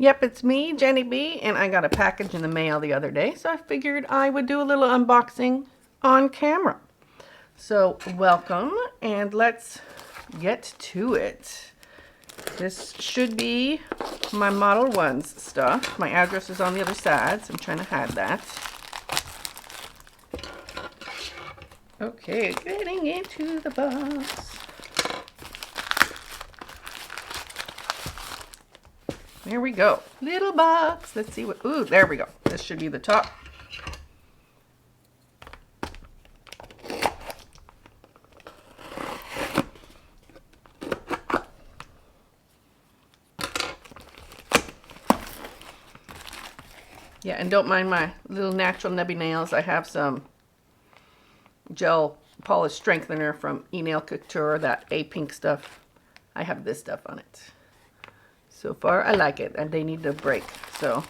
Yep, it's me, Jenny B, and I got a package in the mail the other day, so I figured I would do a little unboxing on camera. So welcome, and let's get to it. This should be my Model Ones stuff. My address is on the other side, so I'm trying to hide that. Okay, getting into the box. There we go. Little box. Let's see what... Ooh, there we go. This should be the top. Yeah, and don't mind my little natural nubby nails. I have some gel polish strengthener from Nail Couture, that A-Pink stuff. I have this stuff on it. So far, I like it, and they need a break, so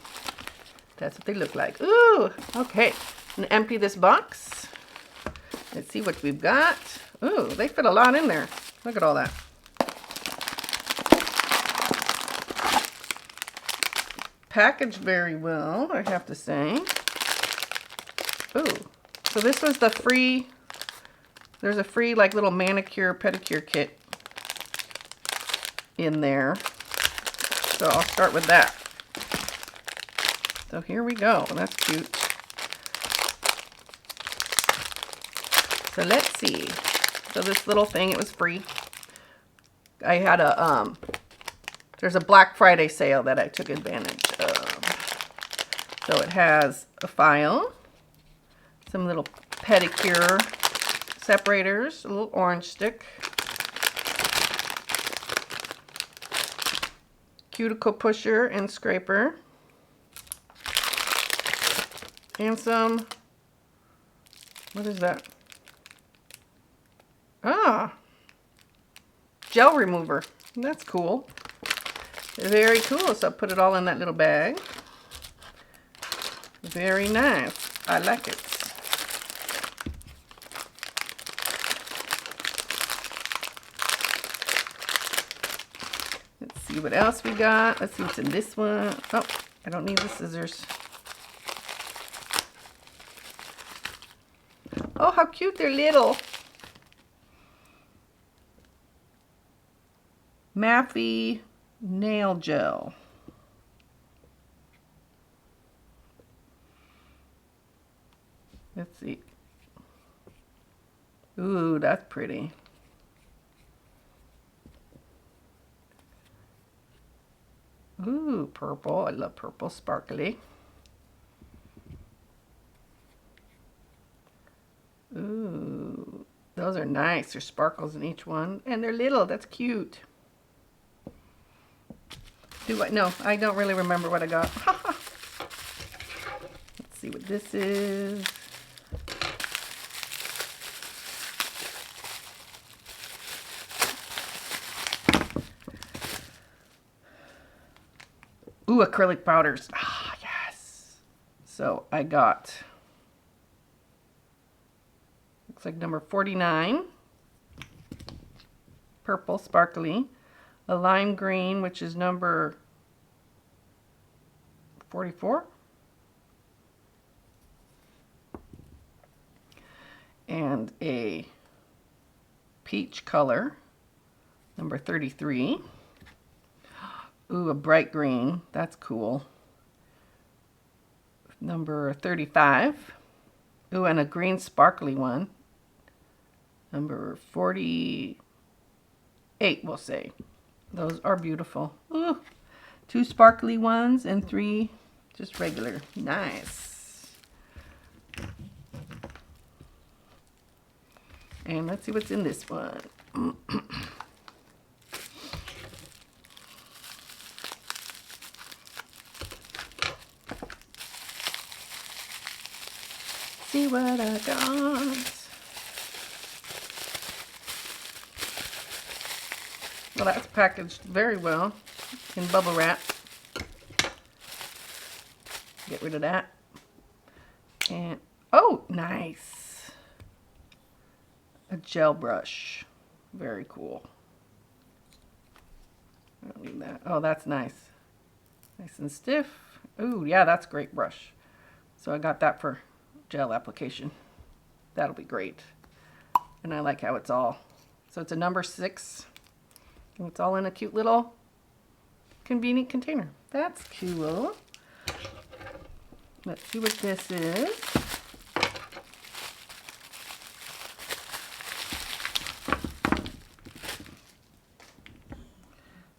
that's what they look like. Ooh, okay. I'm gonna empty this box. Let's see what we've got. Ooh, they fit a lot in there. Look at all that. Packaged very well, I have to say. Ooh, so this was the free, there's a free like little manicure pedicure kit in there. So I'll start with that. So here we go. That's cute. So let's see. So this little thing, it was free. I had a, there's a Black Friday sale that I took advantage of. So it has a file, some little pedicure separators, a little orange stick, cuticle pusher and scraper, and some, what is that? Ah, gel remover. That's cool. Very cool. So I put it all in that little bag. Very nice. I like it. Let's see what else we got. Let's see what's in this one. Oh, I don't need the scissors. Oh, how cute. They're little. Maffy nail gel. Let's see. Ooh, that's pretty. Ooh, purple. I love purple, sparkly. Ooh, those are nice. There's sparkles in each one, and they're little. That's cute. No, I don't really remember what I got. Let's see what this is. Ooh, acrylic powders. Ah, yes. So I got, looks like number 49. Purple, sparkly. A lime green, which is number 44. And a peach color, number 33. Ooh, a bright green. That's cool. Number 35. Ooh, and a green sparkly one. Number 48, we'll say. Those are beautiful. Ooh, 2 sparkly ones and 3 just regular. Nice. And let's see what's in this one. See what I got. Well, that's packaged very well in bubble wrap. Get rid of that. And, oh, nice. A gel brush. Very cool. I don't need that. Oh, that's nice. Nice and stiff. Ooh, yeah, that's a great brush. So I got that for gel application. That'll be great. And I like how it's all, so it's a number 6. And it's all in a cute little convenient container. That's cool. Let's see what this is.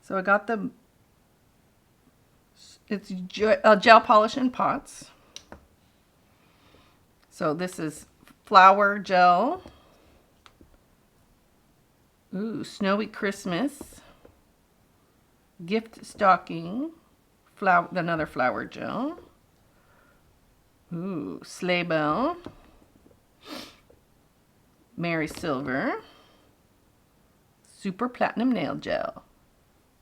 So I got it's gel polish in pots. So this is flower gel. Ooh, Snowy Christmas. Gift stocking. Another flower gel. Ooh, Sleigh Bell. Mary Silver. Super Platinum Nail Gel.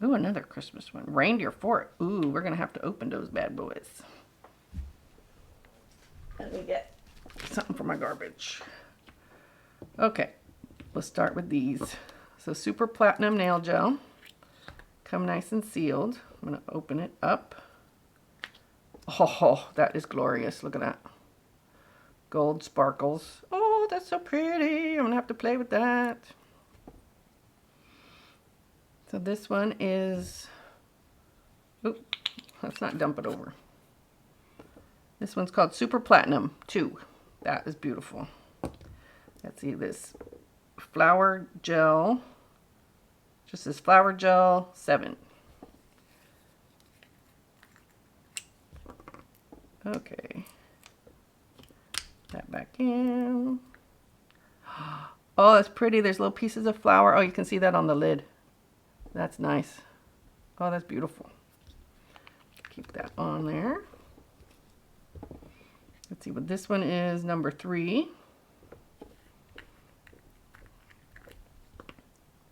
Ooh, another Christmas one. Reindeer Fort. Ooh, we're going to have to open those bad boys. Let me get something for my garbage. Okay, let's start with these. So Super Platinum Nail Gel. Come nice and sealed. I'm going to open it up. Oh, that is glorious. Look at that. Gold sparkles. Oh, that's so pretty. I'm going to have to play with that. So this one is, oop, let's not dump it over. This one's called Super Platinum 2. That is beautiful. Let's see this. Flower gel. Just this flower gel 7. Okay. That back in. Oh, that's pretty. There's little pieces of flower. Oh, you can see that on the lid. That's nice. Oh, that's beautiful. Keep that on there. Let's see what this one is, number 3.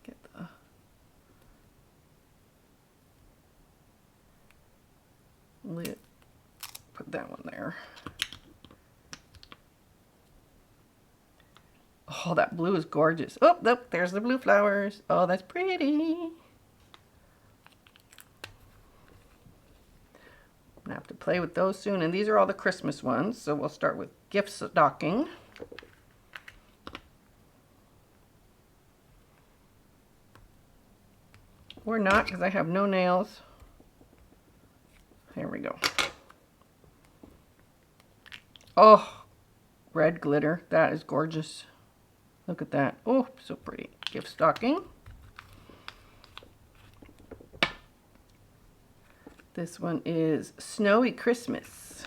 Get the lid. Put that one there. Oh, that blue is gorgeous. Oh, nope, there's the blue flowers. Oh, that's pretty. I have to play with those soon. And these are all the Christmas ones. So we'll start with gift stocking. Or not, because I have no nails. Here we go. Oh, red glitter. That is gorgeous. Look at that. Oh, so pretty. Gift stocking. This one is Snowy Christmas.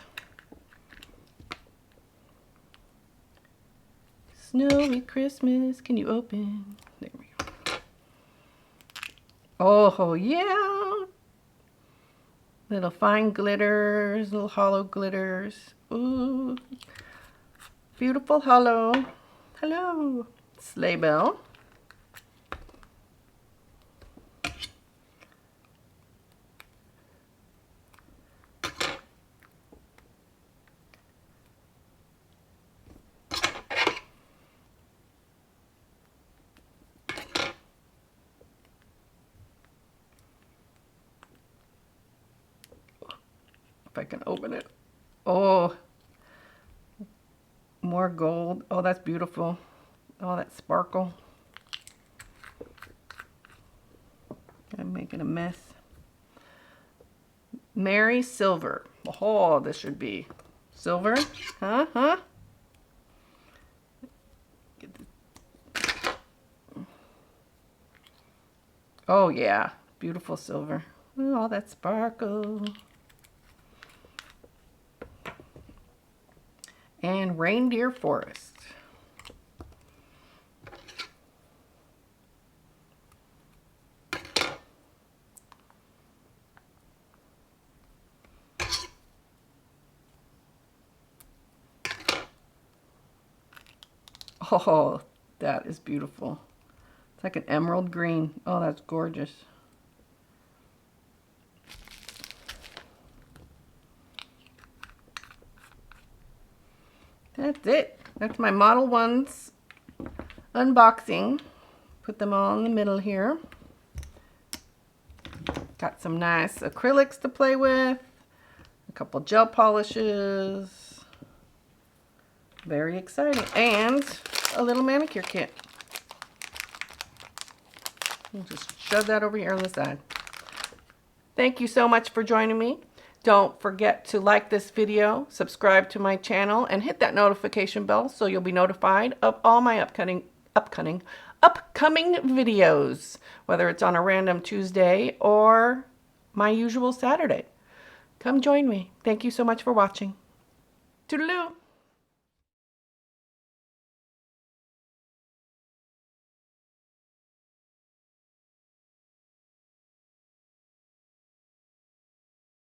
Snowy Christmas. Can you open? There we go. Oh, yeah. Little fine glitters, little hollow glitters. Ooh. Beautiful hollow. Hello. Sleigh bell. If I can open it. Oh, more gold. Oh, that's beautiful. Oh, that sparkle. I'm making a mess. Mary Silver. Oh, this should be silver. Huh? Oh, yeah. Beautiful silver. Oh, all that sparkle. And Reindeer Forest. Oh, that is beautiful. It's like an emerald green. Oh, that's gorgeous. That's it. That's my Model 1s unboxing. Put them all in the middle here. Got some nice acrylics to play with. A couple gel polishes. Very exciting. And a little manicure kit. We'll just shove that over here on the side. Thank you so much for joining me. Don't forget to like this video, subscribe to my channel, and hit that notification bell so you'll be notified of all my upcoming videos, whether it's on a random Tuesday or my usual Saturday. Come join me. Thank you so much for watching. Toodaloo!